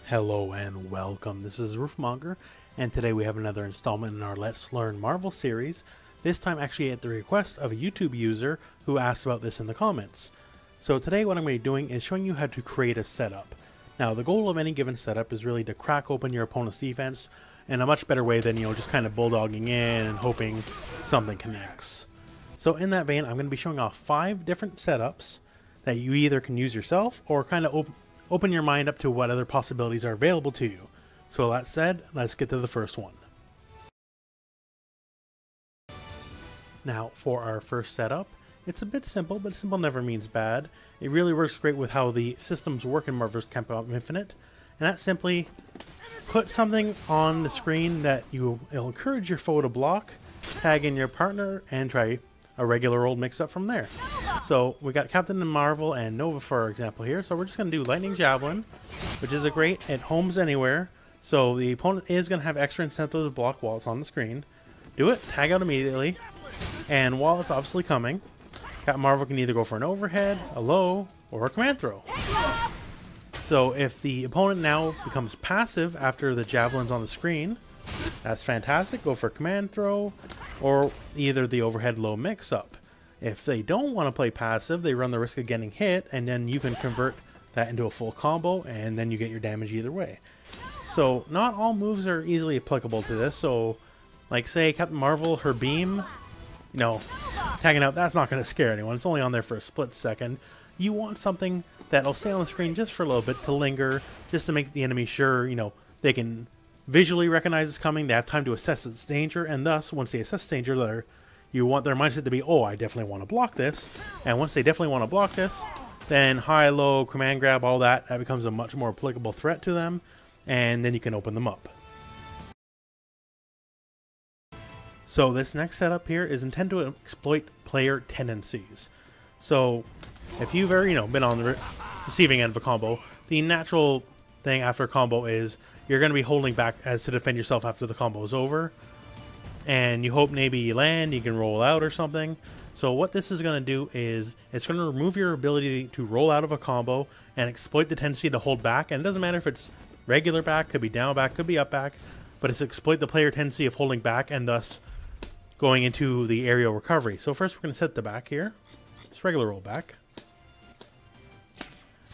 Hello and welcome, this is Rooflemonger, and today we have another installment in our Let's Learn Marvel series, this time actually at the request of a YouTube user who asked about this in the comments. So today what I'm going to be doing is showing you how to create a setup. Now the goal of any given setup is really to crack open your opponent's defense in a much better way than, just kind of bulldogging in and hoping something connects. So in that vein, I'm going to be showing off 5 different setups that you either can use yourself or kind of open your mind up to what other possibilities are available to you. So that said, let's get to the first one. Now for our first setup, it's a bit simple, but simple never means bad. It really works great with how the systems work in Marvel's Capcom Infinite, and that's simply put something on the screen that it'll encourage your foe to block, tag in your partner, and try a regular old mix-up from there. So we got Captain Marvel and Nova for our example here. So we're just going to do Lightning Javelin, which is it homes anywhere. So the opponent is going to have extra incentive to block while it's on the screen. Do it, tag out immediately, and while it's obviously coming, Captain Marvel can either go for an overhead, a low, or a command throw. So if the opponent now becomes passive after the Javelin's on the screen, that's fantastic, go for a command throw, or either the overhead low mix-up. If they don't want to play passive, they run the risk of getting hit, and then you can convert that into a full combo, and then you get your damage either way. So not all moves are easily applicable to this. So like say Captain Marvel, her beam, tagging out, that's not going to scare anyone. It's only on there for a split second. You want something that'll stay on the screen just for a little bit to linger, just to make the enemy sure, they can visually recognize it's coming, they have time to assess its danger, and thus, once they assess danger, you want their mindset to be, oh, I definitely want to block this. And once they definitely want to block this, then high, low, command grab, all that becomes a much more applicable threat to them, and then you can open them up. So this next setup here is intended to exploit player tendencies. So if you've ever, been on the receiving end of a combo, the natural thing after a combo is you're going to be holding back as to defend yourself after the combo is over. And you hope maybe you land, you can roll out or something. So what this is going to do is it's going to remove your ability to roll out of a combo and exploit the tendency to hold back. And it doesn't matter if it's regular back, could be down back, could be up back, but it's exploit the player tendency of holding back and thus going into the aerial recovery. So first we're going to set the back here. It's regular roll back.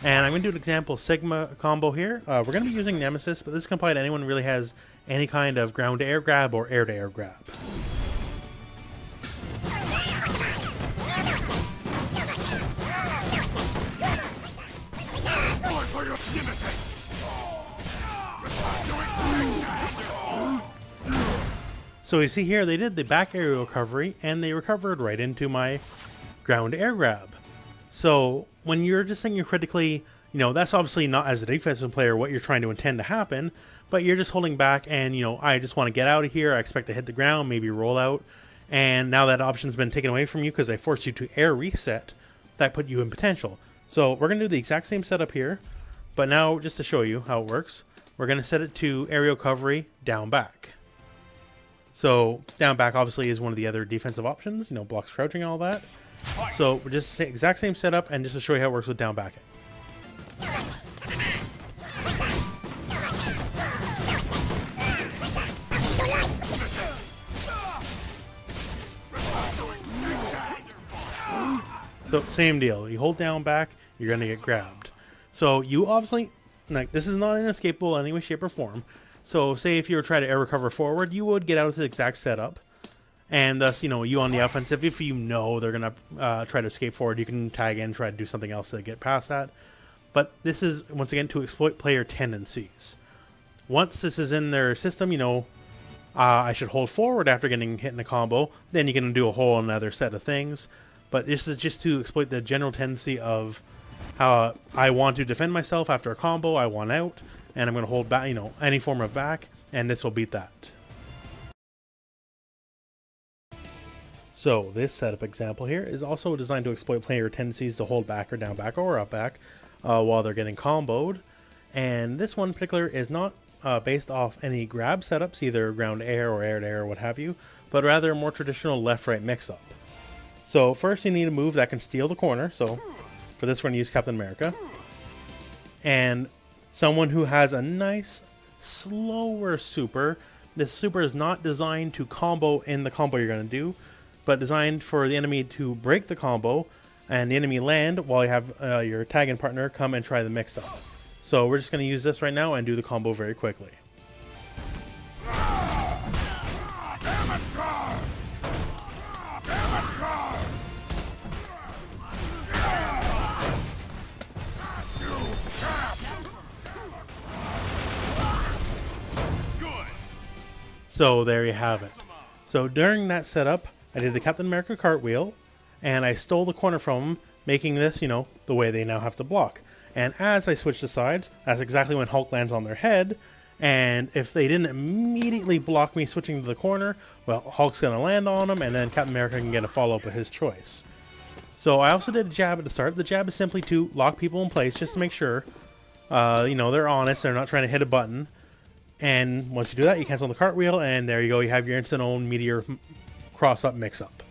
And I'm going to do an example Sigma combo here. We're going to be using Nemesis, but this can apply to anyone who really has any kind of ground-to-air grab or air-to-air grab. So you see here, they did the back aerial recovery, and they recovered right into my ground-to-air grab. So when you're just thinking critically, that's obviously not as a defensive player what you're trying to intend to happen, but you're just holding back and, I just want to get out of here. I expect to hit the ground, maybe roll out. And now that option's been taken away from you because they forced you to air reset, that put you in potential. So we're going to do the exact same setup here, but now just to show you how it works, we're going to set it to aerial recovery down back. So down back obviously is one of the other defensive options, blocks crouching, all that. So we're just the exact same setup, and just to show you how it works with down backing. So same deal, you hold down back, you're going to get grabbed. So you obviously, this is not inescapable in any way, shape, or form. So say if you were trying to air recover forward, you would get out of the exact setup. And thus, you on the offensive, if they're going to try to escape forward, you can tag in, try to do something else to get past that. But this is, once again, to exploit player tendencies. Once this is in their system, I should hold forward after getting hit in the combo. Then you can do a whole another set of things. But this is just to exploit the general tendency of how I want to defend myself after a combo, I want out, and I'm going to hold back, any form of back, and this will beat that. So this setup example here is also designed to exploit player tendencies to hold back or down back or up back while they're getting comboed. And this one in particular is not based off any grab setups, either ground air or air to air or what have you, but rather a more traditional left-right mix-up. So first you need a move that can steal the corner. So for this we're going to use Captain America. And someone who has a nice, slower super. This super is not designed to combo in the combo you're going to do, but designed for the enemy to break the combo and the enemy land while you have your tagging partner come and try the mix-up. So we're just going to use this right now and do the combo very quickly. So there you have it. So during that setup, I did the Captain America cartwheel, and I stole the corner from him, making this, you know, the way they now have to block. And as I switch the sides, that's exactly when Hulk lands on their head, and if they didn't immediately block me switching to the corner, well, Hulk's going to land on them, and then Captain America can get a follow-up of his choice. So I also did a jab at the start. The jab is simply to lock people in place just to make sure, you know, they're honest, they're not trying to hit a button. And once you do that, you cancel the cartwheel, and there you go, you have your instant own meteor cross-up mix-up.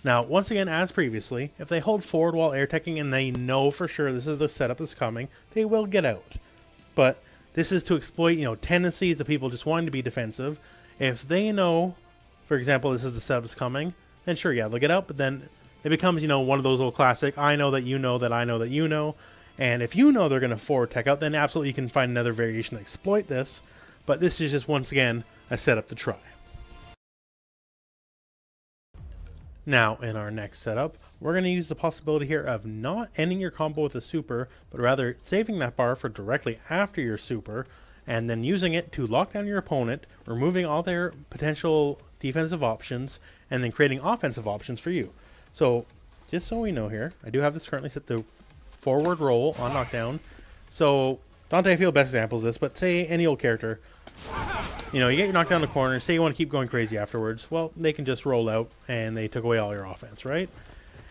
Now, once again, as previously, if they hold forward while air teching and they know for sure this is the setup that's coming, they will get out. But this is to exploit, you know, tendencies of people just wanting to be defensive. If they know, for example, this is the setup that's coming, then sure, yeah, they'll get out, but then it becomes, you know, one of those old classic, I know that you know that I know that you know. And if you know they're going to forward tech out, then absolutely you can find another variation to exploit this. But this is just, once again, a setup to try. Now, in our next setup, we're going to use the possibility here of not ending your combo with a super, but rather saving that bar for directly after your super, and then using it to lock down your opponent, removing all their potential defensive options, and then creating offensive options for you. So, just so we know here, I do have this currently set to forward roll on knockdown. So, Dante, I feel best example is this, but say any old character, you know, you get your knockdown in the corner, say you want to keep going crazy afterwards, well, they can just roll out and they took away all your offense, right?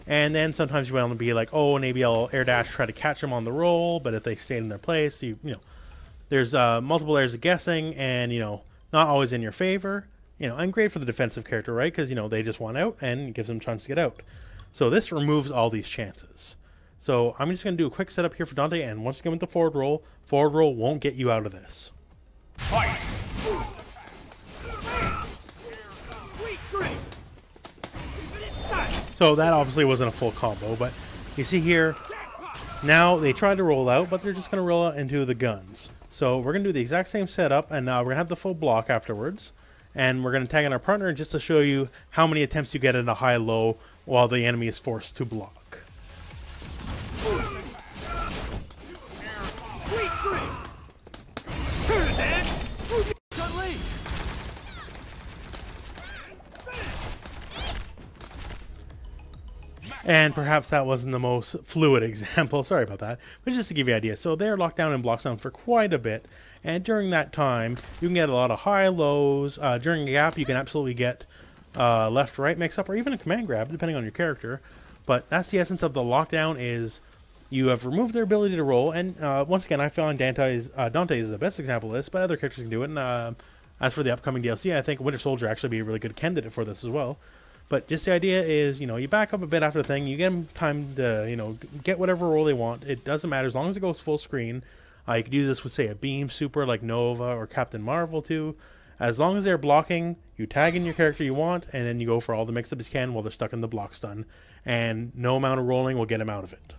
And then sometimes you want to be like, oh, maybe I'll air dash, try to catch them on the roll, but if they stayed in their place, you know, there's multiple layers of guessing and, you know, not always in your favor. You know, and great for the defensive character, right? Because, you know, they just want out and it gives them a chance to get out. So this removes all these chances. So I'm just going to do a quick setup here for Dante, and once again with the forward roll won't get you out of this. Fight! So that obviously wasn't a full combo, but you see here, now they tried to roll out, but they're just going to roll out into the guns. So we're going to do the exact same setup, and now we're going to have the full block afterwards. And we're going to tag in our partner just to show you how many attempts you get in a high-low while the enemy is forced to block. And perhaps that wasn't the most fluid example, sorry about that, but just to give you an idea. So they're locked down and blocks down for quite a bit, and during that time, you can get a lot of high-lows. During a gap, you can absolutely get left-right mix-up, or even a command grab, depending on your character. But that's the essence of the lockdown, is you have removed their ability to roll, and once again, I found Dante is the best example of this, but other characters can do it. And as for the upcoming DLC, I think Winter Soldier actually be a really good candidate for this as well. But just the idea is, you know, you back up a bit after the thing, you get them time to, you know, get whatever roll they want. It doesn't matter as long as it goes full screen. You could do this with, say, a beam super like Nova or Captain Marvel too. As long as they're blocking, you tag in your character you want, and then you go for all the mix-ups you can while they're stuck in the block stun. And no amount of rolling will get them out of it.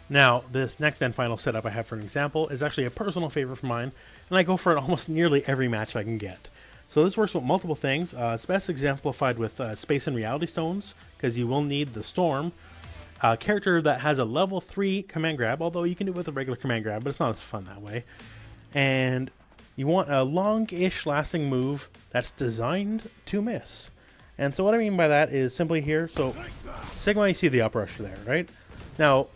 Now, this next and final setup I have for an example is actually a personal favorite of mine, and I go for it almost nearly every match I can get. So this works with multiple things. It's best exemplified with Space and Reality Stones, because you will need the Storm. A character that has a level 3 command grab, although you can do it with a regular command grab, but it's not as fun that way. And you want a long-ish lasting move that's designed to miss. And so what I mean by that is simply here, so Sigma, you see the uprush there, right? Now,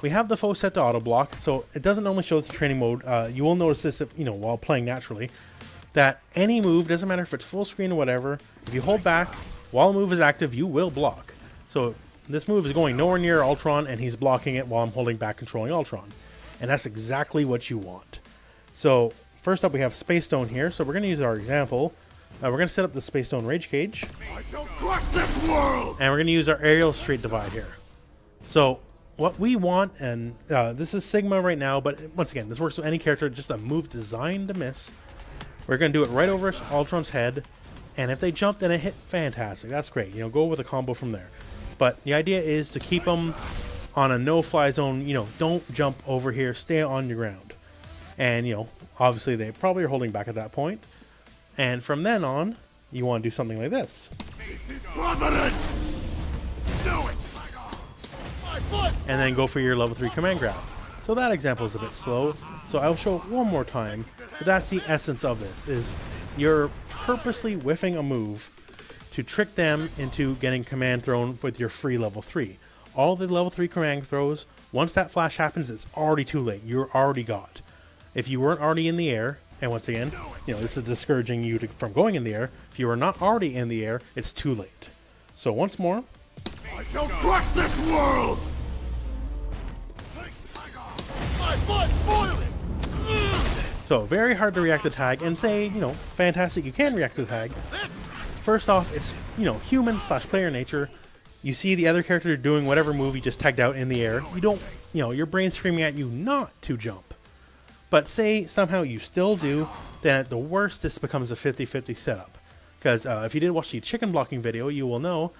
we have the foe set to auto block, so it doesn't normally show the training mode. You will notice this, you know, while playing naturally, that any move, doesn't matter if it's full screen or whatever, if you hold back while a move is active, you will block. So this move is going nowhere near Ultron, and he's blocking it while I'm holding back controlling Ultron. And that's exactly what you want. So first up we have Space Stone here, so we're going to use our example. We're going to set up the Space Stone Rage Cage. I shall crush this world! And we're going to use our Aerial Straight Divide here. So what we want, and this is Sigma right now, but once again, this works with any character, just a move designed to miss. We're going to do it right over Ultron's head, and if they jump and it hit, fantastic. That's great. You know, go with a combo from there. But the idea is to keep them on a no-fly zone. You know, don't jump over here. Stay on your ground. And, you know, obviously they probably are holding back at that point. And from then on, you want to do something like this. And then go for your level 3 command grab. So that example is a bit slow, so I'll show it one more time. But that's the essence of this, is you're purposely whiffing a move to trick them into getting command thrown with your free level 3. All the level 3 command throws, once that flash happens, it's already too late. You're already got. If you weren't already in the air, and once again, you know, this is discouraging you from going in the air. If you are not already in the air, it's too late. So once more. I shall crush this world! So very hard to react to tag, and say, you know, fantastic, you can react to the tag. First off, it's, you know, human / player nature. You see the other character doing whatever move you just tagged out in the air. You don't, you know, your brain's screaming at you not to jump. But say somehow you still do, then at the worst this becomes a 50-50 setup. Because if you did watch the chicken blocking video, you will know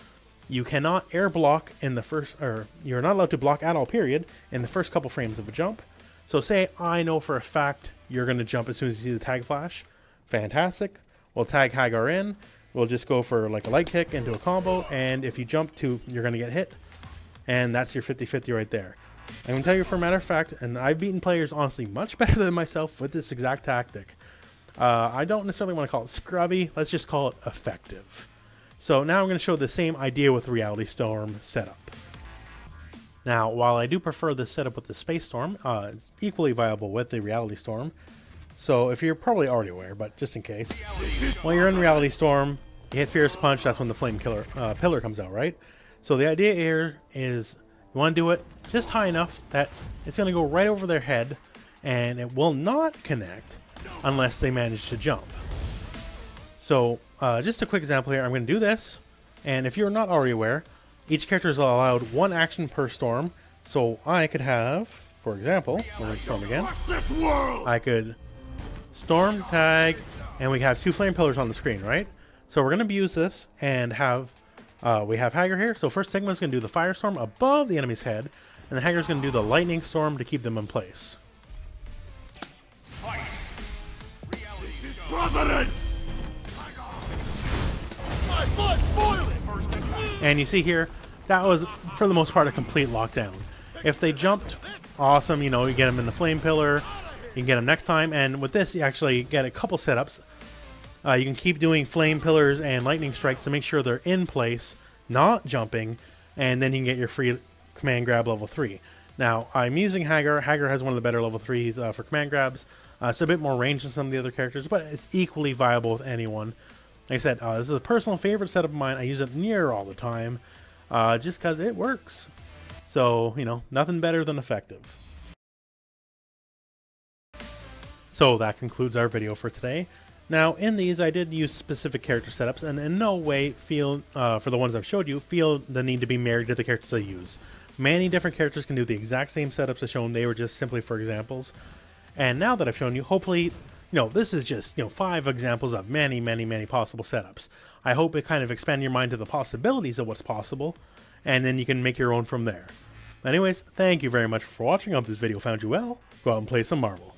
you cannot air block in the first, or you're not allowed to block at all, period, in the first couple frames of a jump. So say I know for a fact you're going to jump as soon as you see the tag flash. Fantastic. We'll tag Hagar in. We'll just go for like a light kick into a combo, and if you jump to, you're going to get hit. And that's your 50-50 right there. I'm going to tell you for a matter of fact, and I've beaten players honestly much better than myself with this exact tactic. I don't necessarily want to call it scrubby, let's just call it effective. So now I'm going to show the same idea with Reality Storm setup. Now, while I do prefer this setup with the Space Storm, it's equally viable with the Reality Storm. So if you're probably already aware, but just in case, when you're in Reality Storm, you hit Fierce Punch, that's when the Flame Pillar comes out, right? So the idea here is you want to do it just high enough that it's going to go right over their head, and it will not connect unless they manage to jump. So just a quick example here, I'm going to do this, and if you're not already aware, each character is allowed one action per storm. So I could have, for example, we're going to storm again. I could storm, tag, and we have 2 flame pillars on the screen, right? So we're going to abuse this and have, we have Hagar here. So first Sigma's going to do the firestorm above the enemy's head, and the Hagar's going to do the lightning storm to keep them in place. Providence! And you see here, that was for the most part a complete lockdown. If they jumped, awesome, you know, you get them in the flame pillar, you can get them next time, and with this you actually get a couple setups. You can keep doing flame pillars and lightning strikes to make sure they're in place, not jumping, and then you can get your free command grab level 3. Now, I'm using Hagar. Hagar has one of the better level 3s for command grabs. It's a bit more range than some of the other characters, but it's equally viable with anyone. Like I said, this is a personal favorite setup of mine. I use it near all the time, just because it works. So, you know, nothing better than effective. So that concludes our video for today. Now, in these, I did use specific character setups, and in no way feel, for the ones I've showed you, feel the need to be married to the characters I use. Many different characters can do the exact same setups as shown. They were just simply for examples. And now that I've shown you, hopefully, you know, this is just, you know, 5 examples of many, many, many possible setups. I hope it kind of expand your mind to the possibilities of what's possible, and then you can make your own from there. Anyways, thank you very much for watching. I hope this video found you well. Go out and play some Marvel.